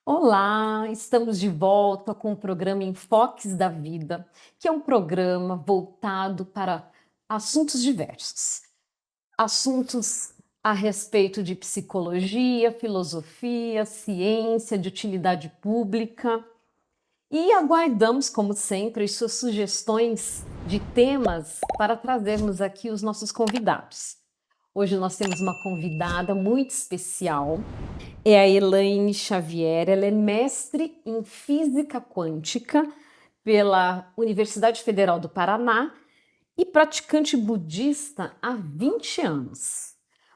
Olá, estamos de volta com o programa Enfoques da Vida, que é um programa voltado para assuntos diversos. Assuntos a respeito de psicologia, filosofia, ciência, de utilidade pública. E aguardamos, como sempre, as suas sugestões de temas para trazermos aqui os nossos convidados. Hoje nós temos uma convidada muito especial, é a Elaine Xavier. Ela é mestre em física quântica pela Universidade Federal do Paraná e praticante budista há 20 anos.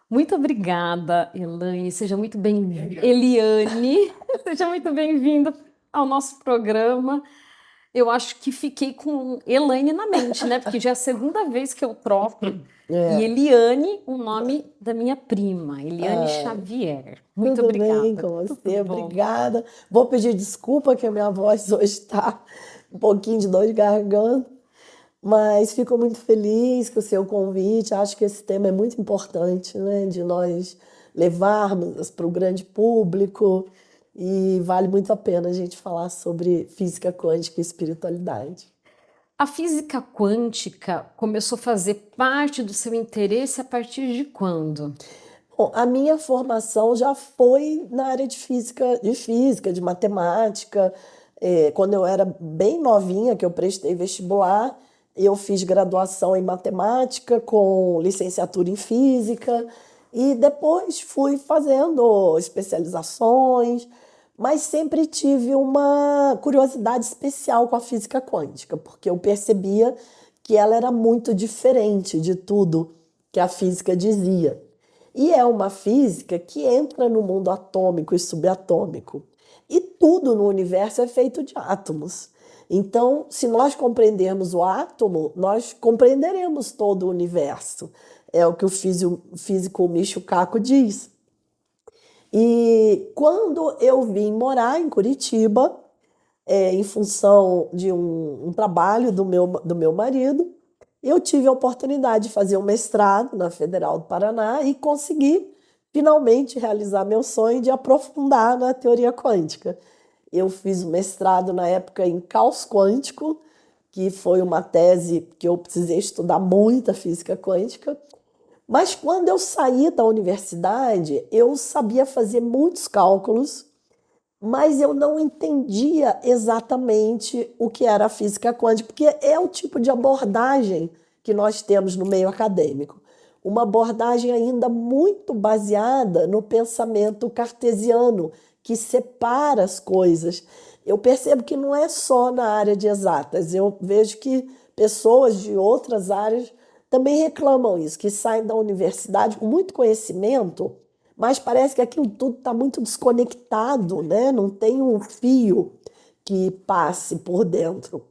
Muito obrigada, Elaine. Seja muito bem-vinda. Eliane, seja muito bem-vinda ao nosso programa. Eu acho que fiquei com Elaine na mente, né? Porque já é a segunda vez que eu troco. E É, Eliane, o nome da minha prima, Eliane ah, Xavier. Muito tudo bem obrigada. com Tudo você? bom. Obrigada. Vou pedir desculpa que a minha voz hoje está um pouquinho de dor de garganta, mas fico muito feliz com o seu convite. Acho que esse tema é muito importante, né, de nós levarmos para o grande público e vale muito a pena a gente falar sobre física quântica e espiritualidade. A física quântica começou a fazer parte do seu interesse a partir de quando? Bom, a minha formação já foi na área de matemática. Quando eu era bem novinha, que eu prestei vestibular, eu fiz graduação em matemática com licenciatura em física e depois fui fazendo especializações, mas sempre tive uma curiosidade especial com a física quântica, porque eu percebia que ela era muito diferente de tudo que a física dizia. E é uma física que entra no mundo atômico e subatômico. E tudo no universo é feito de átomos. Então, se nós compreendermos o átomo, nós compreenderemos todo o universo. É o que o físico Michio Kaku diz. E quando eu vim morar em Curitiba, em função de um trabalho do meu marido, eu tive a oportunidade de fazer um mestrado na Federal do Paraná e consegui finalmente realizar meu sonho de aprofundar na teoria quântica. Eu fiz o mestrado na época em caos quântico, que foi uma tese que eu precisei estudar muita física quântica. Mas quando eu saí da universidade, eu sabia fazer muitos cálculos, mas eu não entendia exatamente o que era a física quântica, porque é o tipo de abordagem que nós temos no meio acadêmico. Uma abordagem ainda muito baseada no pensamento cartesiano, que separa as coisas. Eu percebo que não é só na área de exatas, eu vejo que pessoas de outras áreas também reclamam isso, que saem da universidade com muito conhecimento, mas parece que aquilo tudo está muito desconectado, né? Não tem um fio que passe por dentro.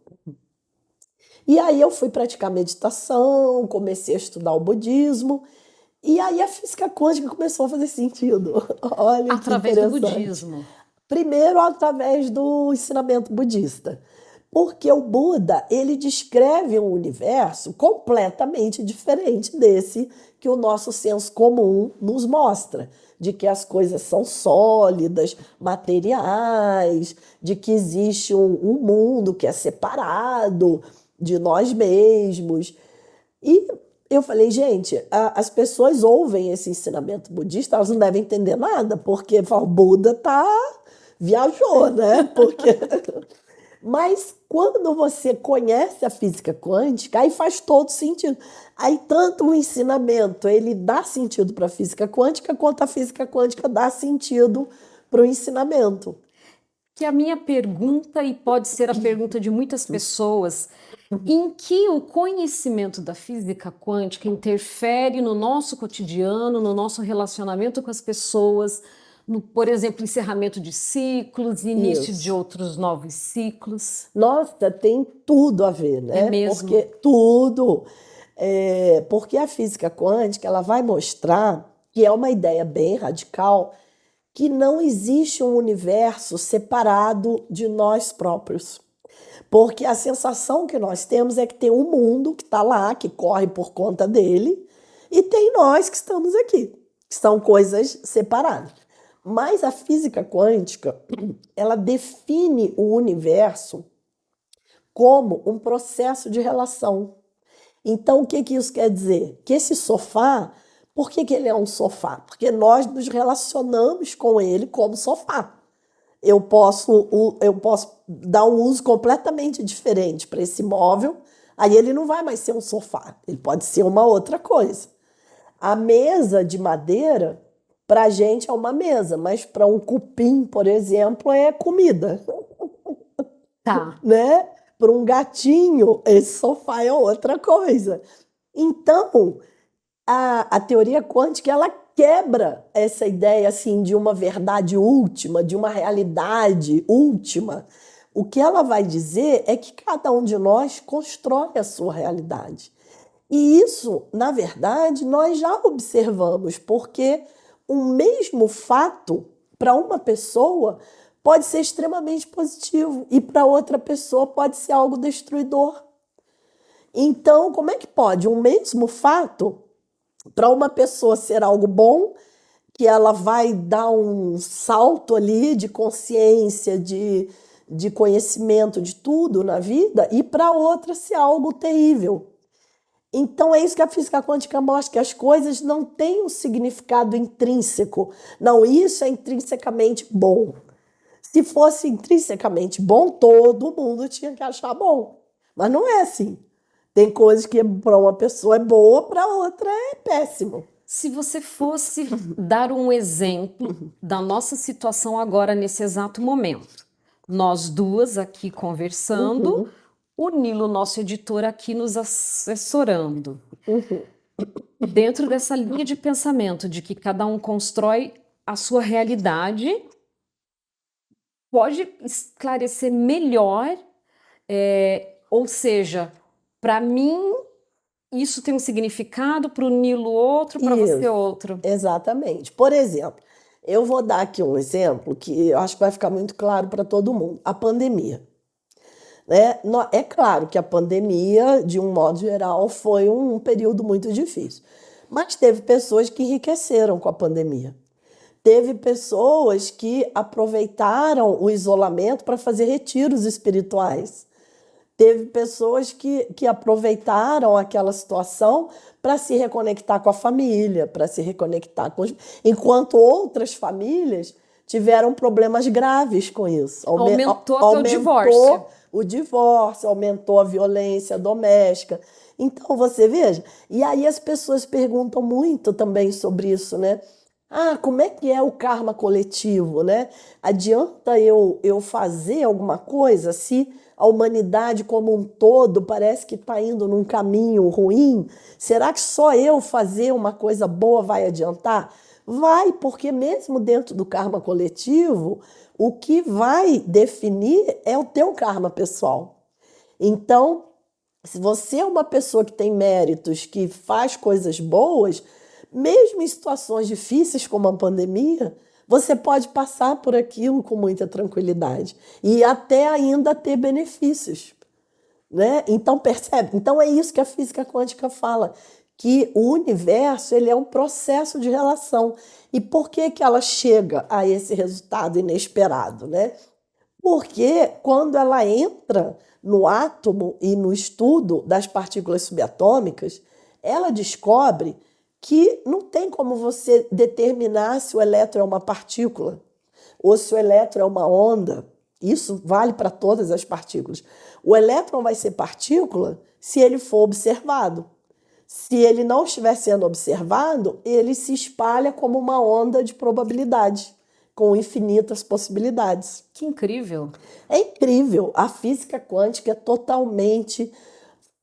E aí eu fui praticar meditação, comecei a estudar o budismo, e aí a física quântica começou a fazer sentido. Olha que Através do interessante. budismo. Primeiro, através do ensinamento budista. Porque o Buda, ele descreve um universo completamente diferente desse que o nosso senso comum nos mostra, de que as coisas são sólidas, materiais, de que existe um mundo que é separado de nós mesmos. E eu falei, gente, as pessoas ouvem esse ensinamento budista, elas não devem entender nada, porque o Buda viajou, né? Porque mas quando você conhece a física quântica, aí faz todo sentido. Aí tanto o ensinamento ele dá sentido para a física quântica, quanto a física quântica dá sentido para o ensinamento. Que é a minha pergunta, e pode ser a pergunta de muitas pessoas, em que o conhecimento da física quântica interfere no nosso cotidiano, no nosso relacionamento com as pessoas, no, por exemplo, encerramento de ciclos, início de Isso. outros novos ciclos. Nossa, tem tudo a ver, É né? Porque mesmo? tudo. Porque a física quântica ela vai mostrar que é uma ideia bem radical que não existe um universo separado de nós próprios. Porque a sensação que nós temos é que tem um mundo que está lá, que corre por conta dele, e tem nós que estamos aqui, que são coisas separadas. Mas a física quântica, ela define o universo como um processo de relação. Então, o que que isso quer dizer? Que esse sofá, por que que ele é um sofá? Porque nós nos relacionamos com ele como sofá. Eu posso dar um uso completamente diferente para esse móvel, aí ele não vai mais ser um sofá, ele pode ser uma outra coisa. A mesa de madeira, para a gente é uma mesa, mas para um cupim, por exemplo, é comida, Tá. né? Para um gatinho, esse sofá é outra coisa. Então, a teoria quântica, ela quebra essa ideia assim de uma verdade última, de uma realidade última. O que ela vai dizer é que cada um de nós constrói a sua realidade. E isso, na verdade, nós já observamos, porque o mesmo fato para uma pessoa pode ser extremamente positivo e para outra pessoa pode ser algo destruidor. Então, como é que pode um mesmo fato para uma pessoa ser algo bom, que ela vai dar um salto ali de consciência, de conhecimento de tudo na vida, e para outra ser algo terrível? Então é isso que a física quântica mostra, que as coisas não têm um significado intrínseco. Não, isso é intrinsecamente bom. Se fosse intrinsecamente bom, todo mundo tinha que achar bom. Mas não é assim. Tem coisas que para uma pessoa é boa, para outra é péssimo. Se você fosse dar um exemplo da nossa situação agora, nesse exato momento, nós duas aqui conversando, Uhum, o Nilo, nosso editor, aqui nos assessorando. uhum. Dentro dessa linha de pensamento de que cada um constrói a sua realidade, pode esclarecer melhor, ou seja, para mim isso tem um significado, para o Nilo outro, para você Isso, outro. exatamente. Por exemplo, eu vou dar aqui um exemplo que eu acho que vai ficar muito claro para todo mundo. A pandemia, né? É claro que a pandemia, de um modo geral, foi um período muito difícil. Mas teve pessoas que enriqueceram com a pandemia. Teve pessoas que aproveitaram o isolamento para fazer retiros espirituais. Teve pessoas que aproveitaram aquela situação para se reconectar com a família, para se reconectar com os... Enquanto outras famílias tiveram problemas graves com isso. Aumentou até o divórcio. Aumentou o divórcio, aumentou a violência doméstica. Então, você veja, e aí as pessoas perguntam muito também sobre isso, né? Ah, como é que é o karma coletivo, né? Adianta eu fazer alguma coisa se a humanidade como um todo parece que está indo num caminho ruim? Será que só eu fazer uma coisa boa vai adiantar? Vai, porque mesmo dentro do karma coletivo, o que vai definir é o teu karma pessoal. Então, se você é uma pessoa que tem méritos, que faz coisas boas, mesmo em situações difíceis como a pandemia, você pode passar por aquilo com muita tranquilidade e até ainda ter benefícios, né? Então, percebe? Então é isso que a física quântica fala, que o universo ele é um processo de relação. E por que que ela chega a esse resultado inesperado, né? Porque quando ela entra no átomo e no estudo das partículas subatômicas, ela descobre que não tem como você determinar se o elétron é uma partícula ou se o elétron é uma onda. Isso vale para todas as partículas. O elétron vai ser partícula se ele for observado. Se ele não estiver sendo observado, ele se espalha como uma onda de probabilidade, com infinitas possibilidades. Que incrível. É incrível. A física quântica é totalmente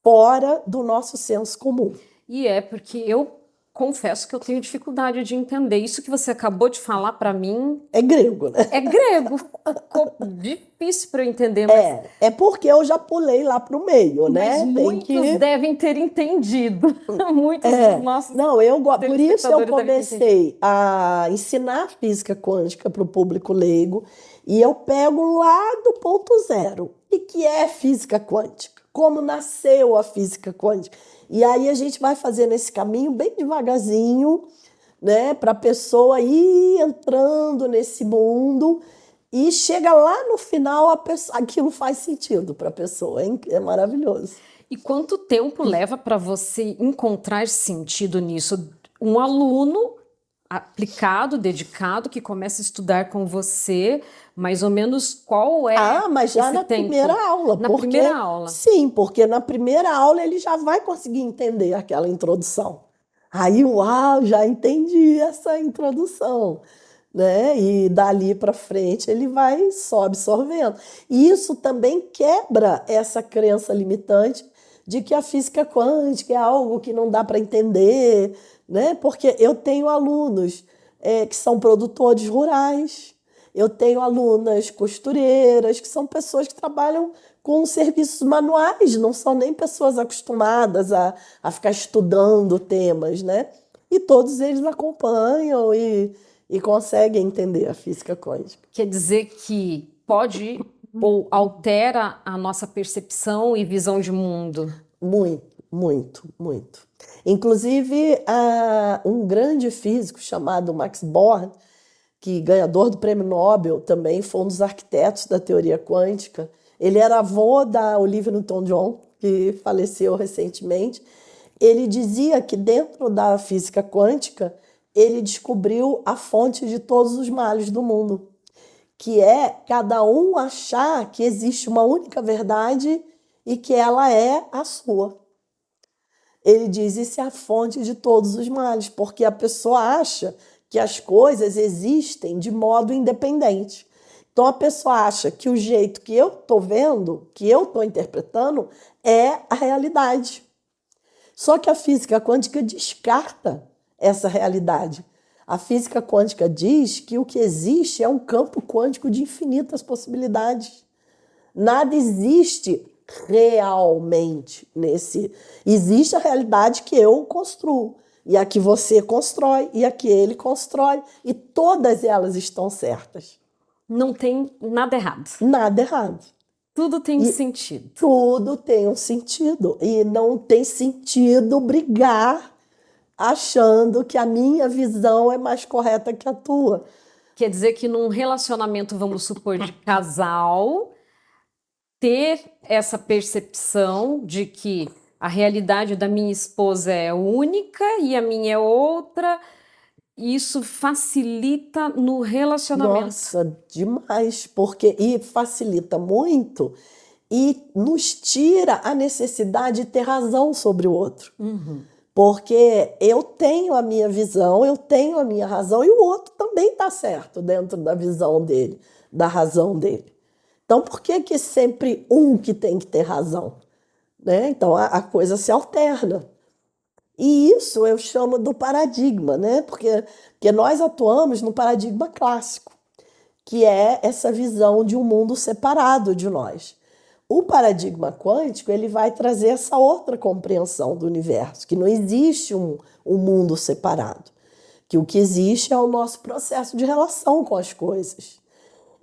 fora do nosso senso comum. E é porque eu confesso que eu tenho dificuldade de entender. Isso que você acabou de falar para mim É grego, né? é grego. Ficou difícil para eu entender, mas, É porque eu já pulei lá para o meio, mas né? Tem muitos que... devem ter entendido. Muitos dos nossos Não, por isso eu telespectadores devem ter entendido. comecei a ensinar física quântica para o público leigo e eu pego lá do ponto zero. O que é física quântica? Como nasceu a física quântica? E aí a gente vai fazendo esse caminho bem devagarzinho, né? Para a pessoa ir entrando nesse mundo e chega lá no final, aquilo faz sentido para a pessoa. É maravilhoso. E quanto tempo leva para você encontrar sentido nisso? Um aluno aplicado, dedicado, que começa a estudar com você, mais ou menos qual é Mas já esse na tempo? primeira aula. Na primeira aula. Sim, porque na primeira aula ele já vai conseguir entender aquela introdução. Aí, uau, já entendi essa introdução, né? E dali para frente ele vai só absorvendo. E isso também quebra essa crença limitante de que a física quântica é algo que não dá para entender, né? Porque eu tenho alunos que são produtores rurais, eu tenho alunas costureiras, que são pessoas que trabalham com serviços manuais, não são nem pessoas acostumadas a ficar estudando temas, né? E todos eles acompanham e conseguem entender a física quântica. Quer dizer que pode ou altera a nossa percepção e visão de mundo? Muito, muito, muito. Inclusive, um grande físico chamado Max Born, que ganhador do Prêmio Nobel também, foi um dos arquitetos da teoria quântica. Ele era avô da Olivia Newton-John, que faleceu recentemente. Ele dizia que dentro da física quântica, ele descobriu a fonte de todos os males do mundo, que é cada um achar que existe uma única verdade e que ela é a sua. Ele diz, isso é a fonte de todos os males, porque a pessoa acha que as coisas existem de modo independente. Então a pessoa acha que o jeito que eu estou vendo, que eu estou interpretando, é a realidade. Só que a física quântica descarta essa realidade. A física quântica diz que o que existe é um campo quântico de infinitas possibilidades. Nada existe realmente nesse. Existe a realidade que eu construo, e a que você constrói, e a que ele constrói, e todas elas estão certas. Não tem nada errado. Nada errado. Tudo tem sentido. Tudo tem um sentido. E não tem sentido brigar achando que a minha visão é mais correta que a tua. Quer dizer que num relacionamento, vamos supor, de casal, ter essa percepção de que a realidade da minha esposa é única e a minha é outra, isso facilita no relacionamento. Nossa, demais, e facilita muito e nos tira a necessidade de ter razão sobre o outro. Porque eu tenho a minha visão, eu tenho a minha razão e o outro também está certo dentro da visão dele, da razão dele. Então, por que que sempre um que tem que ter razão? Né? Então, a coisa se alterna. E isso eu chamo do paradigma, né? Porque nós atuamos no paradigma clássico, que é essa visão de um mundo separado de nós. O paradigma quântico ele vai trazer essa outra compreensão do universo, que não existe um mundo separado, que o que existe é o nosso processo de relação com as coisas.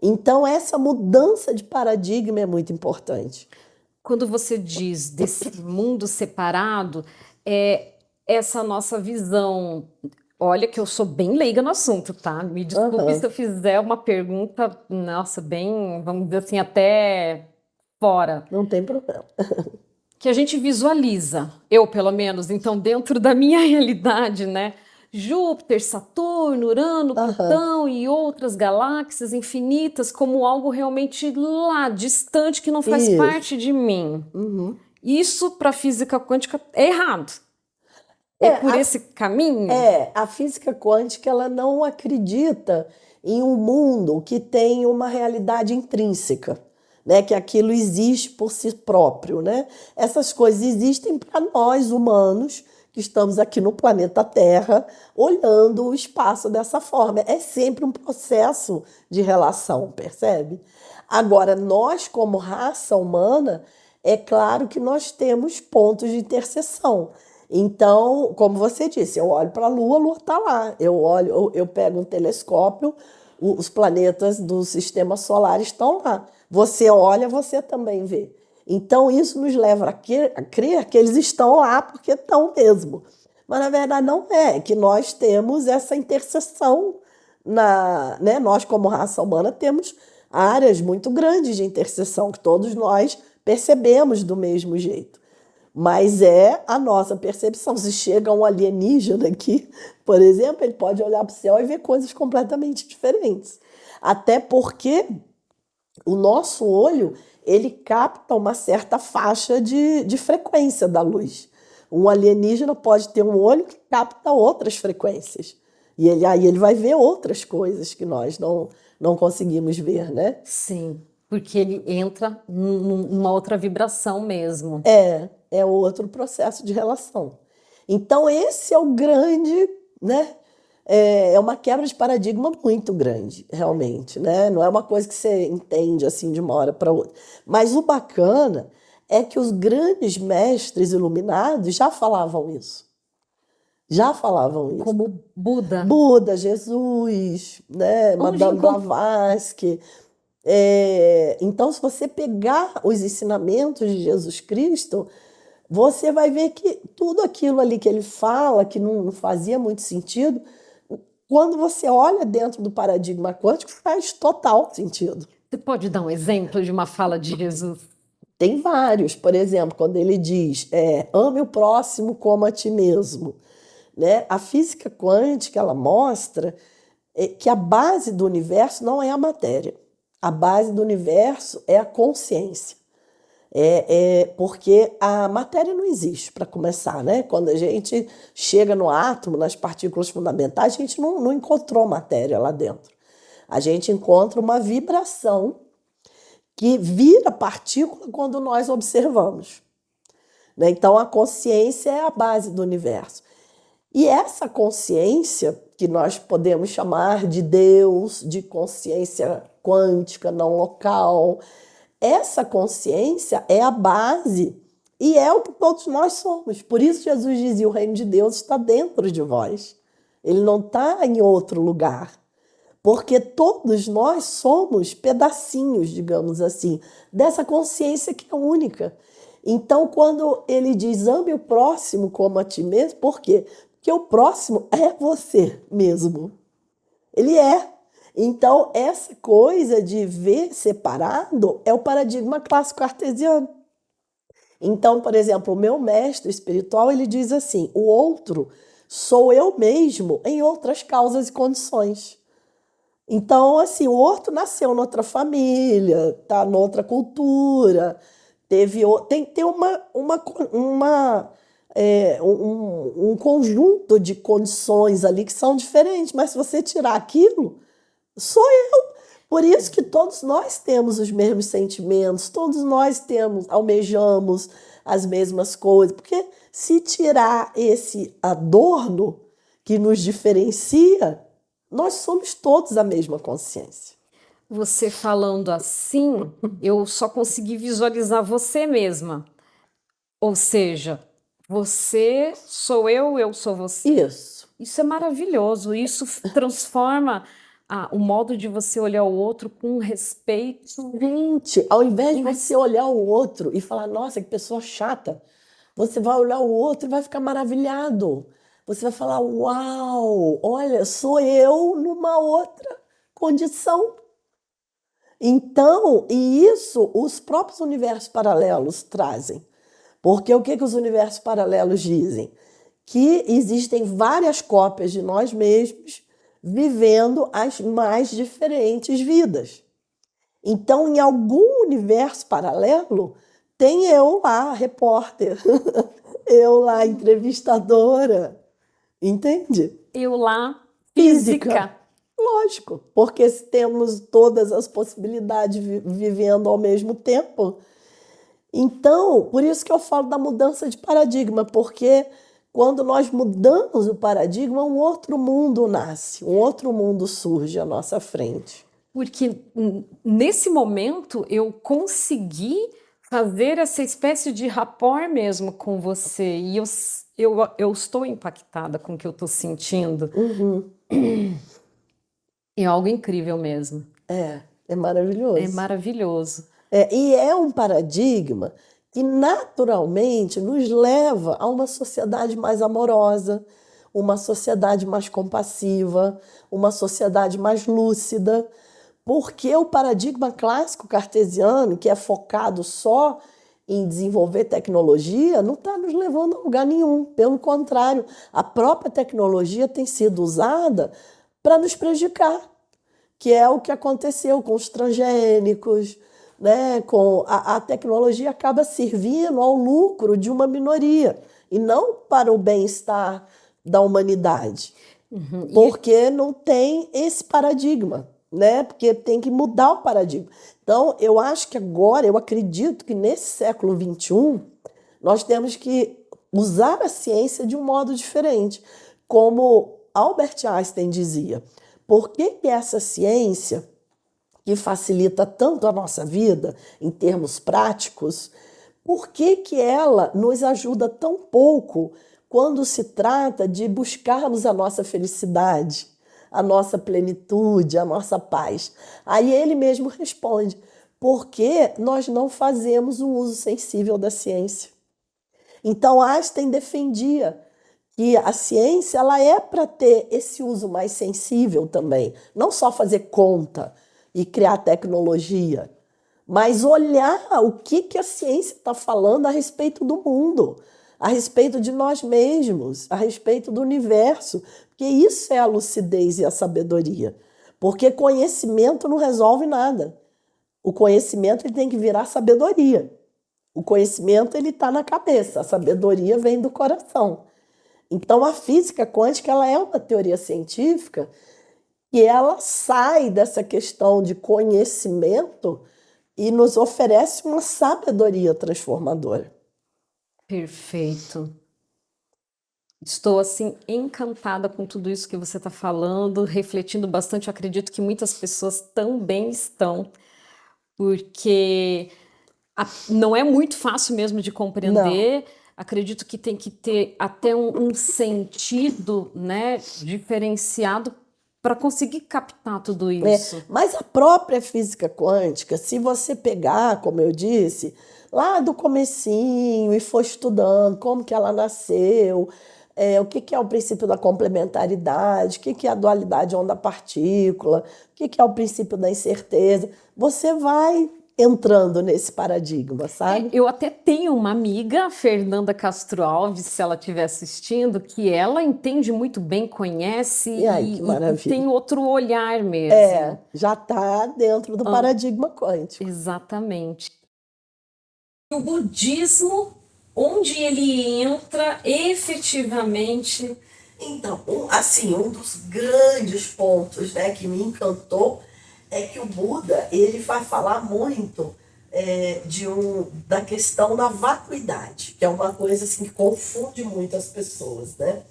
Então, essa mudança de paradigma é muito importante. Quando você diz desse mundo separado, é essa nossa visão. Olha que eu sou bem leiga no assunto, tá? Me desculpe se eu fizer uma pergunta, nossa, bem, vamos dizer assim, até fora. Não tem problema. Que a gente visualiza, eu pelo menos, então dentro da minha realidade, né? Júpiter, Saturno, Urano, Plutão e outras galáxias infinitas como algo realmente lá, distante, que não faz parte de mim. Isso para a física quântica é errado. É por esse caminho? A física quântica ela não acredita em um mundo que tem uma realidade intrínseca, né? Que aquilo existe por si próprio, né? Essas coisas existem para nós humanos que estamos aqui no planeta Terra olhando o espaço dessa forma. É sempre um processo de relação, percebe? Agora, nós como raça humana, é claro que nós temos pontos de interseção. Então, como você disse, eu olho para a Lua está lá. Eu pego um telescópio, os planetas do sistema solar estão lá. Você olha, você também vê. Então, isso nos leva a crer que eles estão lá porque estão mesmo. Mas na verdade não é, que nós temos essa interseção né? Nós, como raça humana, temos áreas muito grandes de interseção que todos nós percebemos do mesmo jeito. Mas é a nossa percepção. Se chega um alienígena aqui, por exemplo, ele pode olhar para o céu e ver coisas completamente diferentes. Até porque o nosso olho, ele capta uma certa faixa de frequência da luz. Um alienígena pode ter um olho que capta outras frequências. E aí ele vai ver outras coisas que nós não conseguimos ver, né? Sim, porque ele entra numa outra vibração mesmo. É outro processo de relação. Então, esse é o grande, né? É uma quebra de paradigma muito grande, realmente, né? Não é uma coisa que você entende assim de uma hora para outra. Mas o bacana é que os grandes mestres iluminados já falavam isso. Já falavam isso. Como Buda. Buda, Jesus, né? Madame Blavatsky. Então, se você pegar os ensinamentos de Jesus Cristo, você vai ver que tudo aquilo ali que ele fala, que não fazia muito sentido, quando você olha dentro do paradigma quântico, faz total sentido. Você pode dar um exemplo de uma fala de Jesus? Tem vários. Por exemplo, quando ele diz, ame o próximo como a ti mesmo. Né? A física quântica, ela mostra que a base do universo não é a matéria. A base do universo é a consciência. Porque a matéria não existe, para começar, né? Quando a gente chega no átomo, nas partículas fundamentais, a gente não encontrou matéria lá dentro. A gente encontra uma vibração que vira partícula quando nós observamos. Né? Então, a consciência é a base do universo. E essa consciência, que nós podemos chamar de Deus, de consciência quântica, não local, essa consciência é a base e é o que todos nós somos. Por isso Jesus dizia, o reino de Deus está dentro de vós. Ele não está em outro lugar. Porque todos nós somos pedacinhos, digamos assim, dessa consciência que é única. Então, quando ele diz, ame o próximo como a ti mesmo, por quê? Porque o próximo é você mesmo. Ele é. Então, essa coisa de ver separado é o paradigma clássico cartesiano. Então, por exemplo, o meu mestre espiritual, ele diz assim, o outro sou eu mesmo em outras causas e condições. Então, assim, o outro nasceu noutra família, tá noutra cultura, tem que ter um conjunto de condições ali que são diferentes, mas se você tirar aquilo, sou eu. Por isso que todos nós temos os mesmos sentimentos, todos nós almejamos as mesmas coisas, porque se tirar esse adorno que nos diferencia, nós somos todos a mesma consciência. Você falando assim, eu só consegui visualizar você mesma. Ou seja, você sou eu sou você. Isso. Isso é maravilhoso. Isso transforma o modo de você olhar o outro com respeito. Gente, ao invés de você olhar o outro e falar, nossa, que pessoa chata, você vai olhar o outro e vai ficar maravilhado. Você vai falar, uau, olha, sou eu numa outra condição. Então, e isso os próprios universos paralelos trazem. Porque o que os universos paralelos dizem? Que existem várias cópias de nós mesmos vivendo as mais diferentes vidas. Então, em algum universo paralelo, tem eu lá, repórter, eu lá, entrevistadora, entende? Eu lá, física. Lógico, porque se temos todas as possibilidades vivendo ao mesmo tempo. Então, por isso que eu falo da mudança de paradigma, porque quando nós mudamos o paradigma, um outro mundo nasce, um outro mundo surge à nossa frente. Porque nesse momento eu consegui fazer essa espécie de rapport mesmo com você. E eu estou impactada com o que eu estou sentindo. É algo incrível mesmo. É maravilhoso. É maravilhoso. E é um paradigma que naturalmente nos leva a uma sociedade mais amorosa, uma sociedade mais compassiva, uma sociedade mais lúcida, porque o paradigma clássico cartesiano, que é focado só em desenvolver tecnologia, não está nos levando a lugar nenhum. Pelo contrário, a própria tecnologia tem sido usada para nos prejudicar, que é o que aconteceu com os transgênicos, né? A tecnologia acaba servindo ao lucro de uma minoria e não para o bem-estar da humanidade, porque não tem esse paradigma, né? Porque tem que mudar o paradigma. Então, eu acho que agora, eu acredito que nesse século XXI, nós temos que usar a ciência de um modo diferente. Como Albert Einstein dizia, por que essa ciência, que facilita tanto a nossa vida em termos práticos, por que ela nos ajuda tão pouco quando se trata de buscarmos a nossa felicidade, a nossa plenitude, a nossa paz? Aí ele mesmo responde, porque nós não fazemos um uso sensível da ciência. Então Einstein defendia que a ciência ela é para ter esse uso mais sensível também, não só fazer conta e criar tecnologia, mas olhar o que a ciência está falando a respeito do mundo, a respeito de nós mesmos, a respeito do universo, porque isso é a lucidez e a sabedoria. Porque conhecimento não resolve nada. O conhecimento ele tem que virar sabedoria. O conhecimento ele está na cabeça, a sabedoria vem do coração. Então a física quântica ela é uma teoria científica e ela sai dessa questão de conhecimento e nos oferece uma sabedoria transformadora. Perfeito. Estou, assim, encantada com tudo isso que você está falando, refletindo bastante. Eu acredito que muitas pessoas também estão, porque não é muito fácil mesmo de compreender. Não. Acredito que tem que ter até um sentido, né, diferenciado para conseguir captar tudo isso. Mas a própria física quântica, se você pegar, como eu disse, lá do comecinho e for estudando como que ela nasceu, o que é o princípio da complementaridade, o que é a dualidade onda-partícula, o que é o princípio da incerteza, você vai entrando nesse paradigma, sabe? Eu até tenho uma amiga, Fernanda Castro Alves, se ela estiver assistindo, que ela entende muito bem, conhece que maravilha. E tem outro olhar mesmo. Já está dentro do paradigma quântico. Exatamente. O budismo, onde ele entra efetivamente? Então, assim, um dos grandes pontos, né, que me encantou é que o Buda ele vai falar muito da questão da vacuidade, que é uma coisa assim, que confunde muito as pessoas, né?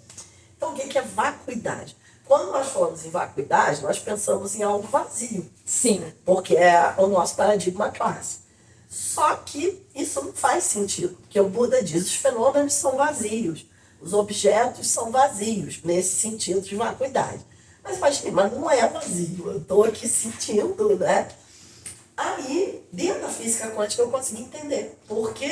Então, o que é vacuidade? Quando nós falamos em vacuidade, nós pensamos em algo vazio. Sim. Porque é o nosso paradigma clássico. Só que isso não faz sentido, porque o Buda diz os fenômenos são vazios, os objetos são vazios, nesse sentido de vacuidade. Mas não é vazio, eu estou aqui sentindo, né? Aí, dentro da física quântica, eu consegui entender. Porque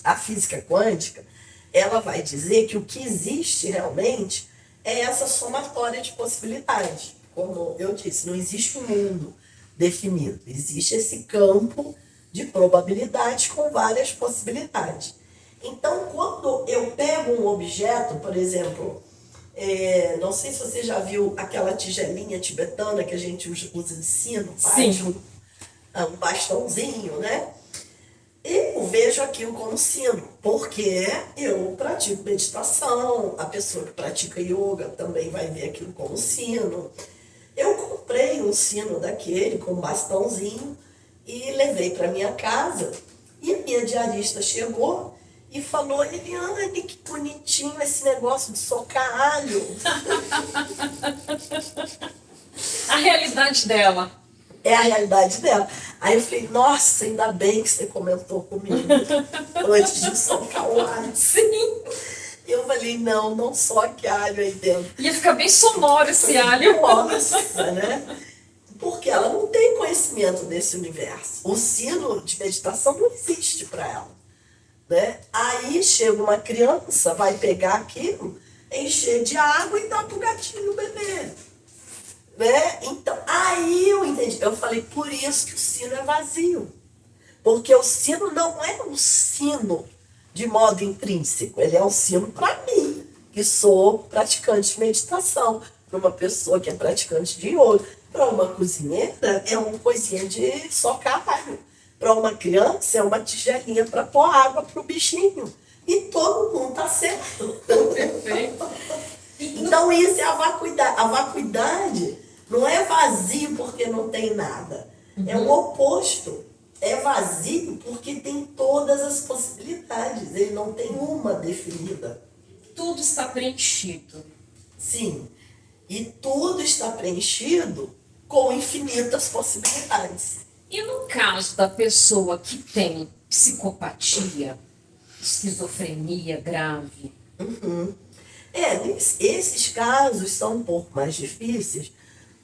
a física quântica, ela vai dizer que o que existe realmente é essa somatória de possibilidades. Como eu disse, não existe um mundo definido. Existe esse campo de probabilidades com várias possibilidades. Então, quando eu pego um objeto, por exemplo... não sei se você já viu aquela tigelinha tibetana que a gente usa de sino, faz um bastãozinho, né? Eu vejo aquilo como sino, porque eu pratico meditação, a pessoa que pratica yoga também vai ver aquilo como sino. Eu comprei um sino daquele com um bastãozinho e levei para minha casa e a minha diarista chegou e falou, Eliane, que bonitinho esse negócio de socar alho. A realidade dela. É a realidade dela. Aí eu falei, nossa, ainda bem que você comentou comigo antes de socar o alho. Sim. Eu falei, não soque alho aí dentro. Ia ficar bem sonoro esse alho. Nossa, né? Porque ela não tem conhecimento desse universo. O sino de meditação não existe para ela. né? Aí chega uma criança, vai pegar aquilo, encher de água e dar pro gatinho beber, né? Então, aí eu entendi. Eu falei, por isso que o sino é vazio. Porque o sino não é um sino de modo intrínseco, ele é um sino para mim, que sou praticante de meditação, para uma pessoa que é praticante de yoga, para uma cozinheira é uma coisinha de socar alho, para uma criança é uma tigelinha para pôr água para o bichinho. E todo mundo está certo. Perfeito. Então isso é a vacuidade. A vacuidade não é vazio porque não tem nada. É o oposto. É vazio porque tem todas as possibilidades. Ele não tem uma definida. Tudo está preenchido. Sim. E tudo está preenchido com infinitas possibilidades. E no caso da pessoa que tem psicopatia, esquizofrenia grave? Esses casos são um pouco mais difíceis,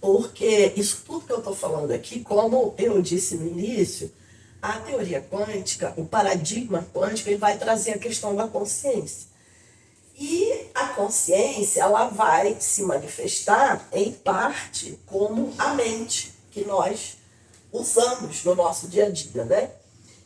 porque isso tudo que eu estou falando aqui, como eu disse no início, a teoria quântica, o paradigma quântico, ele vai trazer a questão da consciência. E a consciência, ela vai se manifestar, em parte, como a mente que nós usamos no nosso dia a dia, né?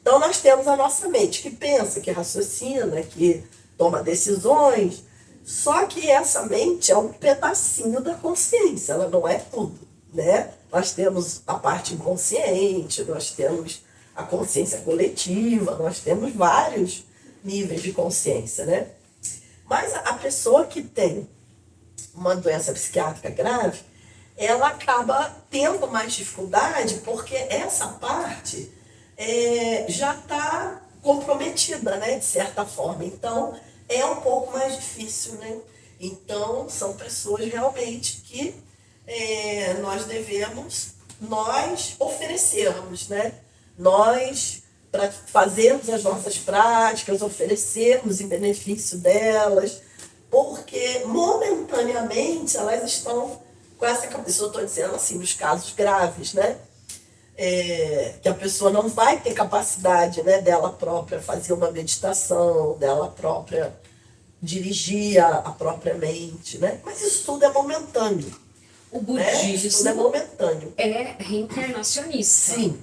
Então, nós temos a nossa mente que pensa, que raciocina, que toma decisões. Só que essa mente é um pedacinho da consciência, ela não é tudo, né? Nós temos a parte inconsciente, nós temos a consciência coletiva, nós temos vários níveis de consciência, né? Mas a pessoa que tem uma doença psiquiátrica grave, ela acaba tendo mais dificuldade porque essa parte já está comprometida, né, de certa forma. Então, é um pouco mais difícil, né? Então, são pessoas realmente que nós oferecermos, né? Nós, para fazermos as nossas práticas, oferecermos em benefício delas, porque momentaneamente elas estão com essa cabeça. Eu estou dizendo assim, nos casos graves, né? Que a pessoa não vai ter capacidade, né, dela própria fazer uma meditação, dela própria dirigir a própria mente, né? Mas isso tudo é momentâneo. O Né? Isso tudo é budismo momentâneo. é reencarnacionista. Sim,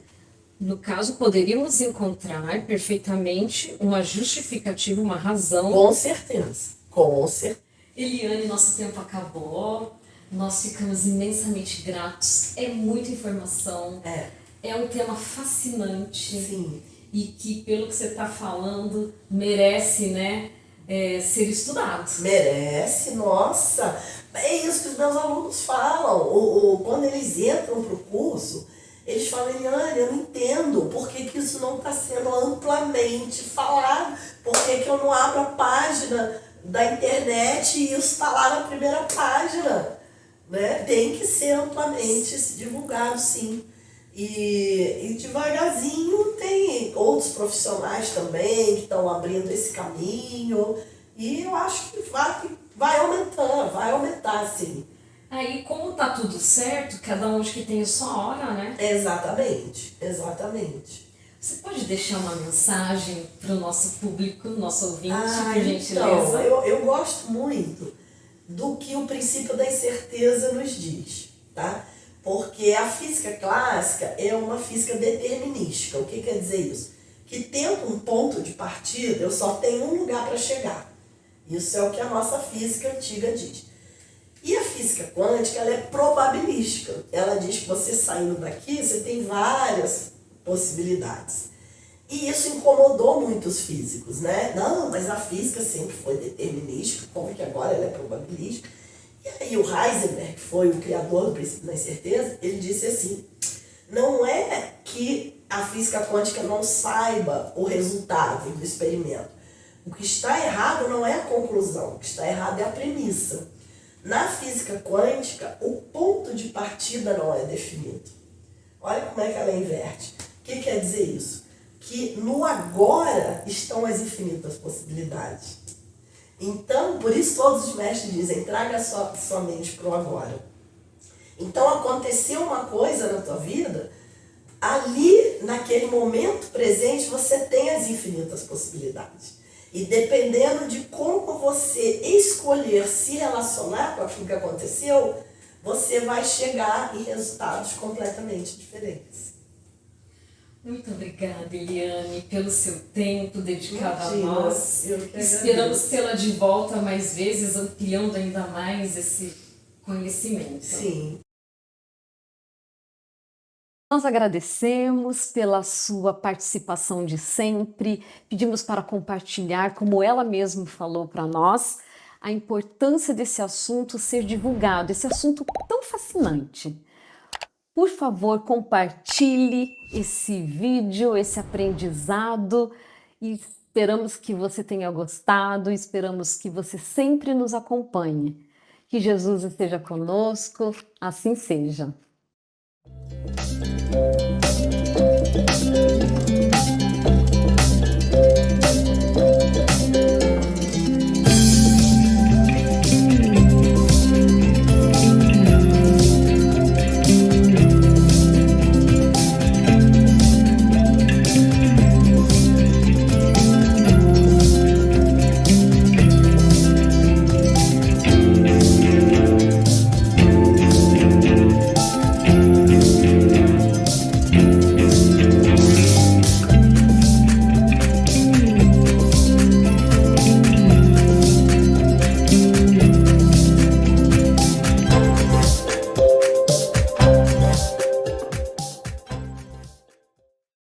No caso, poderíamos encontrar perfeitamente uma justificativa, uma razão. com certeza. Com certeza. Eliane, nosso tempo acabou. Nós ficamos imensamente gratos. É muita informação. É um tema fascinante. Sim. E que, pelo que você está falando, merece, né, ser estudado. Merece, nossa. É isso que os meus alunos falam. Quando eles entram para o curso, eles falam, Eliane, eu não entendo por que isso não está sendo amplamente falado. Por que eu não abro a página da internet e isso está lá na primeira página? Né? Tem que ser amplamente divulgado, sim. E devagarzinho tem outros profissionais também que estão abrindo esse caminho. E eu acho que vai aumentar, sim. Aí, como tá tudo certo, cada um acho que tem a sua hora, né? Exatamente. Você pode deixar uma mensagem para o nosso público, nosso ouvinte, por Então, gentileza? eu gosto muito do que o princípio da incerteza nos diz, tá? Porque a física clássica é uma física determinística. O que quer dizer isso? Que tendo um ponto de partida, eu só tenho um lugar para chegar. Isso é o que a nossa física antiga diz. E a física quântica, ela é probabilística. Ela diz que você saindo daqui, você tem várias possibilidades. E isso incomodou muitos físicos, né? Não, mas a física sempre foi determinística, como que agora ela é probabilística? E aí o Heisenberg, que foi o criador do princípio da incerteza, ele disse assim, não é que a física quântica não saiba o resultado do experimento. O que está errado não é a conclusão, o que está errado é a premissa. Na física quântica, o ponto de partida não é definido. Olha como é que ela inverte. O que quer dizer isso? Que no agora estão as infinitas possibilidades. Então, por isso todos os mestres dizem, traga sua mente para o agora. Então, aconteceu uma coisa na tua vida, ali, naquele momento presente, você tem as infinitas possibilidades. E dependendo de como você escolher se relacionar com aquilo que aconteceu, você vai chegar em resultados completamente diferentes. Muito obrigada, Eliane, pelo seu tempo dedicado a nós. Eu que Esperamos agradeço. tê-la de volta mais vezes, ampliando ainda mais esse conhecimento. Sim. Nós agradecemos pela sua participação de sempre, pedimos para compartilhar, como ela mesma falou para nós, a importância desse assunto ser divulgado, esse assunto tão fascinante. Por favor, compartilhe esse vídeo, esse aprendizado e esperamos que você tenha gostado, esperamos que você sempre nos acompanhe. Que Jesus esteja conosco, assim seja.